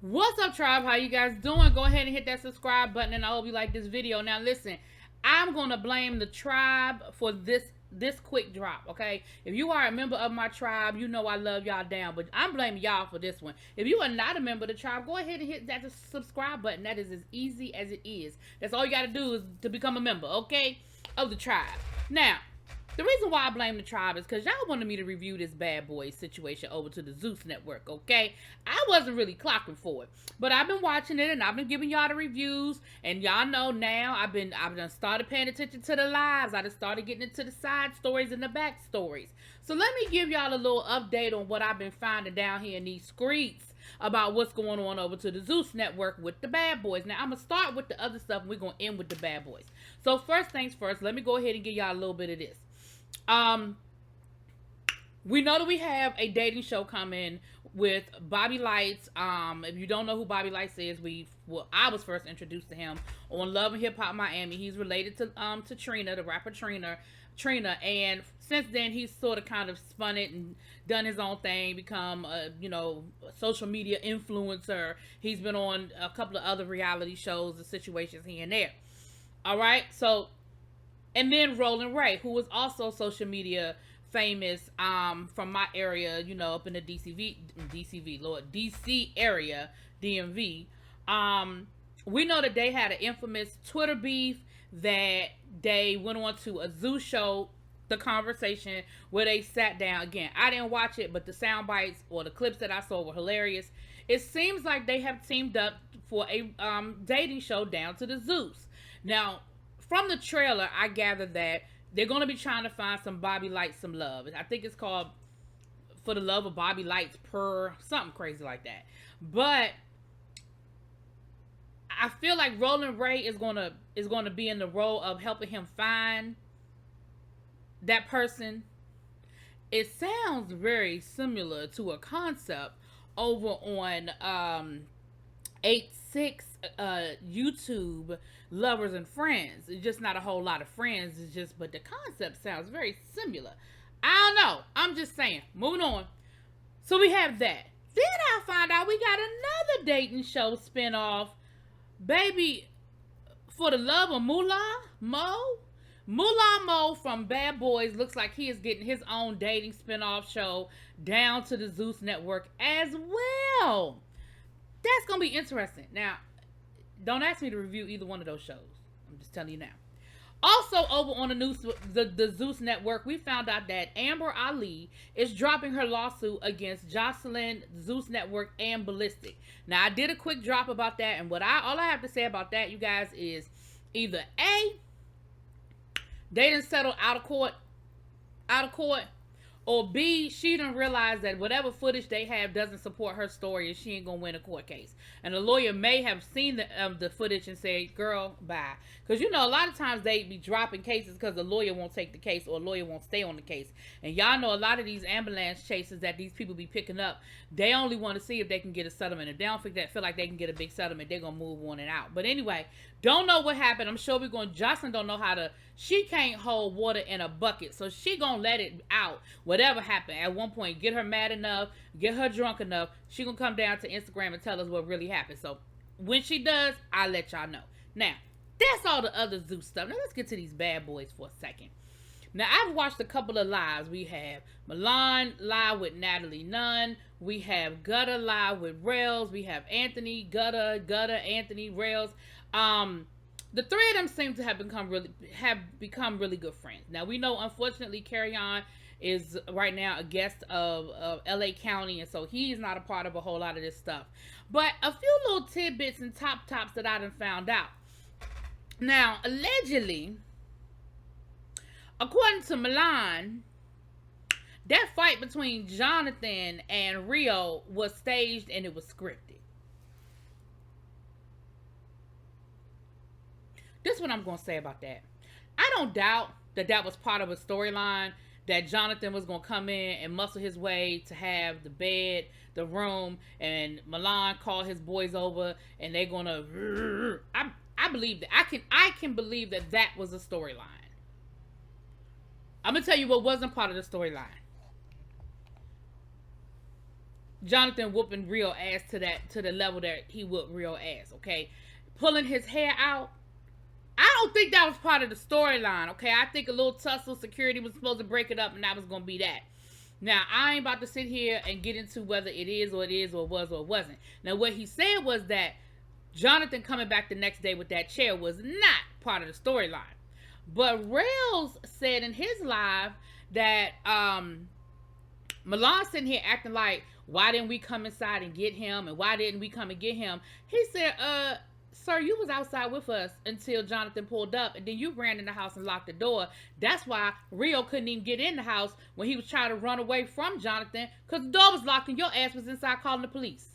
What's up, tribe? How you guys doing? Go ahead and hit that subscribe button, and I hope you like this video. Now, listen, I'm gonna blame the tribe for this quick drop. Okay, if you are a member of my tribe, you know I love y'all down, but I'm blaming y'all for this one. If you are not a member of the tribe, go ahead and hit that subscribe button. That is as easy as it is. That's all you gotta do is to become a member, okay, of the tribe. Now, the reason why I blame the tribe is because y'all wanted me to review this bad boy situation over to the Zeus network, okay? I wasn't really clocking for it, but I've been watching it and I've been giving y'all the reviews, and y'all know now I've done started paying attention to the lives. I just started getting into the side stories and the back stories. So let me give y'all a little update on what I've been finding down here in these streets about what's going on over to the Zeus network with the bad boys. Now, I'm going to start with the other stuff and we're going to end with the bad boys. So first things first, let me go ahead and give y'all a little bit of this. We know that we have a dating show coming with Bobby Lights. If you don't know who Bobby Lights is, I was first introduced to him on Love and Hip Hop Miami. He's related to Trina, the rapper Trina, and since then he's sort of kind of spun it and done his own thing, become a social media influencer. He's been on a couple of other reality shows and situations here and there. All right, so. And then Roland Ray, who was also social media famous from my area, up in the DC area, DMV. We know that they had an infamous Twitter beef that they went on to a Zeus show, The Conversation, where they sat down. Again, I didn't watch it, but the sound bites or the clips that I saw were hilarious. It seems like they have teamed up for a dating show down to the Zeus. Now, from the trailer, I gather that they're going to be trying to find some Bobby Lights some love. I think it's called For the Love of Bobby Lights per something crazy like that. But I feel like Roland Ray is going to be in the role of helping him find that person. It sounds very similar to a concept over on 86 YouTube Lovers and Friends. It's just not a whole lot of friends. But the concept sounds very similar. I don't know. I'm just saying. Moving on. So we have that. Then I find out we got another dating show spinoff. Baby, For the Love of Milan Mo from Bad Boys looks like he is getting his own dating spinoff show down to the Zeus network as well. That's going to be interesting. Now, don't ask me to review either one of those shows. I'm just telling you now. Also, over on the Zeus network, we found out that Amber Ali is dropping her lawsuit against Jocelyn, Zeus network, and Ballistic. Now, I did a quick drop about that, and all I have to say about that, you guys, is either A, they didn't settle out of court, or B, she didn't realize that whatever footage they have doesn't support her story and she ain't gonna win a court case. And the lawyer may have seen the footage and said, girl, bye. Because a lot of times they be dropping cases because the lawyer won't take the case or the lawyer won't stay on the case. And y'all know a lot of these ambulance chases that these people be picking up, they only want to see if they can get a settlement. If they don't feel like they can get a big settlement, they're gonna move on and out. But anyway, don't know what happened. I'm sure Jocelyn don't know how to, she can't hold water in a bucket. So she gonna let it out. Whatever happened, at one point, get her mad enough, get her drunk enough, she gonna come down to Instagram and tell us what really happened. So when she does, I'll let y'all know. Now, that's all the other Zeus stuff. Now let's get to these bad boys for a second. Now, I've watched a couple of lives. We have Milan live with Natalie Nunn. We have Gutter live with Rails. We have Anthony, Gutter, Anthony, Rails. The three of them seem to have become really good friends. Now, we know, unfortunately, Carry On is right now a guest of LA County, and so he's not a part of a whole lot of this stuff. But a few little tidbits and tops that I done found out. Now, allegedly, according to Milan, that fight between Jonathan and Rio was staged and it was scripted. This is what I'm going to say about that. I don't doubt that was part of a storyline, that Jonathan was going to come in and muscle his way to have the bed, the room, and Milan call his boys over and they're going to... I believe that. I can believe that was a storyline. I'm going to tell you what wasn't part of the storyline. Jonathan whooping real ass to the level that he whooped real ass. Okay, pulling his hair out. I don't think that was part of the storyline. Okay, I think a little tussle, security was supposed to break it up, and that was gonna be that. Now, I ain't about to sit here and get into whether it is or was or wasn't. Now, what he said was that Jonathan coming back the next day with that chair was not part of the storyline. But Rails said in his live that Milan sitting here acting like, why didn't we come inside and get him? And why didn't we come and get him? He said, sir, you was outside with us until Jonathan pulled up, and then you ran in the house and locked the door. That's why Rio couldn't even get in the house when he was trying to run away from Jonathan, because the door was locked and your ass was inside calling the police.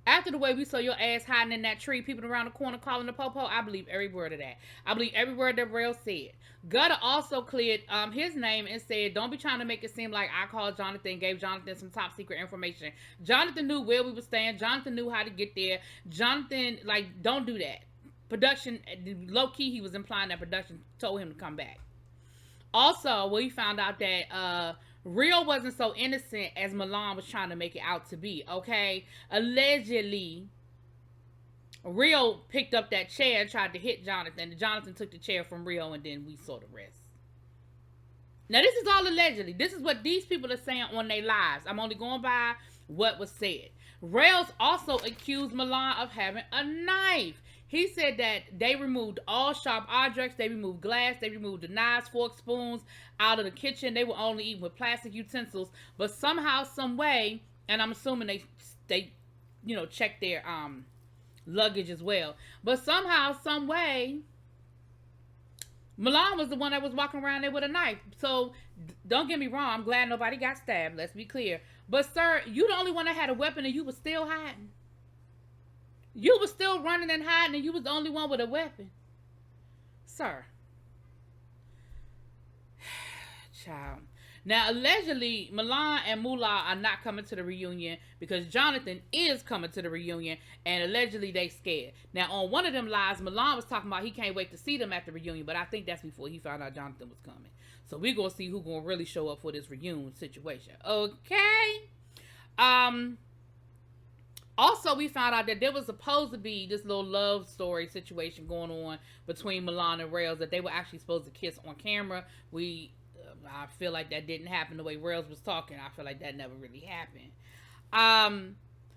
After the way we saw your ass hiding in that tree, peeping around the corner calling the popo, I believe every word of that. I believe every word that Rail said. Gutter also cleared his name and said, don't be trying to make it seem like I called Jonathan, gave Jonathan some top secret information. Jonathan knew where we were staying. Jonathan knew how to get there. Jonathan, like, don't do that. Production, low-key, he was implying that production told him to come back. Also, we found out that Real wasn't so innocent as Milan was trying to make it out to be, okay? Allegedly, Rio picked up that chair and tried to hit Jonathan. Jonathan took the chair from Rio, and then we saw the rest. Now, this is all allegedly. This is what these people are saying on their lives. I'm only going by what was said. Rails also accused Milan of having a knife. He said that they removed all sharp objects, they removed glass, they removed the knives, forks, spoons out of the kitchen. They were only eating with plastic utensils, but somehow, some way, and I'm assuming they checked their luggage as well. But somehow, some way, Milan was the one that was walking around there with a knife. So don't get me wrong, I'm glad nobody got stabbed. Let's be clear. But sir, you the only one that had a weapon, and you were still hiding. You were still running and hiding, and you was the only one with a weapon. Sir. Child. Now, allegedly, Milan and Moolah are not coming to the reunion because Jonathan is coming to the reunion, and allegedly they scared. Now, on one of them lives, Milan was talking about he can't wait to see them at the reunion, but I think that's before he found out Jonathan was coming. So we're going to see who's going to really show up for this reunion situation. Okay? Also, we found out that there was supposed to be this little love story situation going on between Milan and Rails, that they were actually supposed to kiss on camera. I feel like that didn't happen the way Rails was talking. I feel like that never really happened.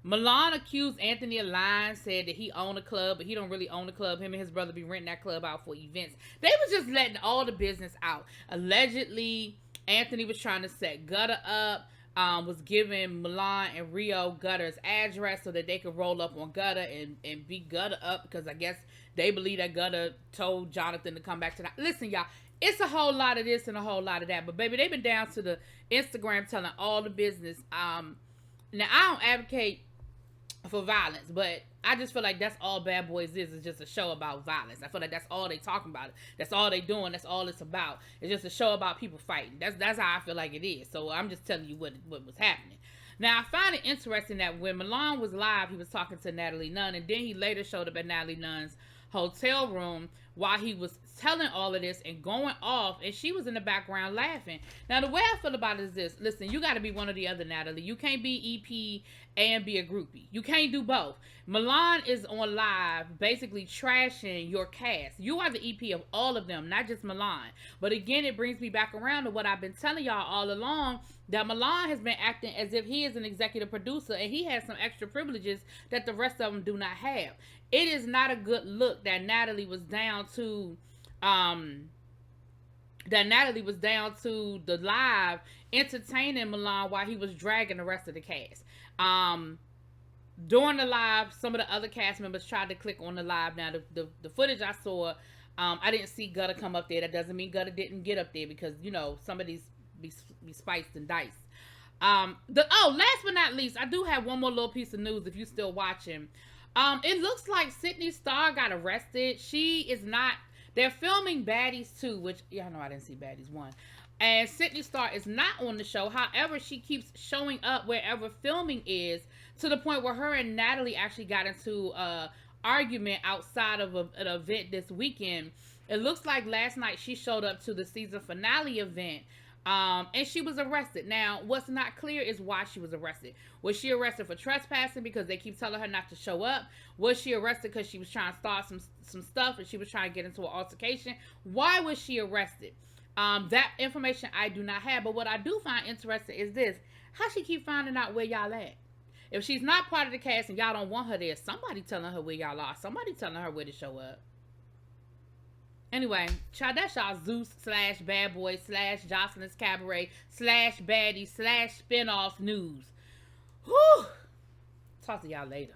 Milan accused Anthony of lying, said that he owned a club, but he don't really own the club. Him and his brother be renting that club out for events. They was just letting all the business out. Allegedly, Anthony was trying to set Gutter up. Was giving Milan and Rio Gutter's address so that they could roll up on Gutter and beat Gutter up, because I guess they believe that Gutter told Jonathan to come back tonight. Listen, y'all, it's a whole lot of this and a whole lot of that. But baby, they've been down to the Instagram telling all the business. Now, I don't advocate for violence, but I just feel like that's all Bad Boys is just a show about violence. I feel like that's all they talking about. That's all they doing. That's all it's about. It's just a show about people fighting. That's how I feel like it is. So I'm just telling you what was happening. Now, I find it interesting that when Milan was live, he was talking to Natalie Nunn, and then he later showed up at Natalie Nunn's hotel room while he was telling all of this and going off, and she was in the background laughing. Now, the way I feel about it is this. Listen, you got to be one or the other, Natalie. You can't be EP and be a groupie. You can't do both. Milan is on live basically trashing your cast. You are the EP of all of them, not just Milan. But again, it brings me back around to what I've been telling y'all all along, that Milan has been acting as if he is an executive producer, and he has some extra privileges that the rest of them do not have. It is not a good look that Natalie was down to the live entertaining Milan while he was dragging the rest of the cast. During the live, some of the other cast members tried to click on the live. Now, the footage I saw, I didn't see Gutter come up there. That doesn't mean Gutter didn't get up there, because, you know, some of these be spiced and diced. Last but not least, I do have one more little piece of news if you're still watching. It looks like Sydney Starr got arrested. She is not... They're filming Baddies 2, which... y'all know I didn't see Baddies 1. And Sydney Starr is not on the show. However, she keeps showing up wherever filming is, to the point where her and Natalie actually got into an argument outside of an event this weekend. It looks like last night she showed up to the season finale event And she was arrested. Now, what's not clear is why she was arrested. Was she arrested for trespassing because they keep telling her not to show up? Was she arrested because she was trying to start some stuff and she was trying to get into an altercation? Why was she arrested? That information I do not have. But what I do find interesting is this: how she keep finding out where y'all at? If she's not part of the cast and y'all don't want her there, somebody telling her where y'all are. Somebody telling her where to show up. Anyway, child, that's y'all Zeus / Bad Boy / Jocelyn's Cabaret / Baddie / Spinoffs news. Whew. Talk to y'all later.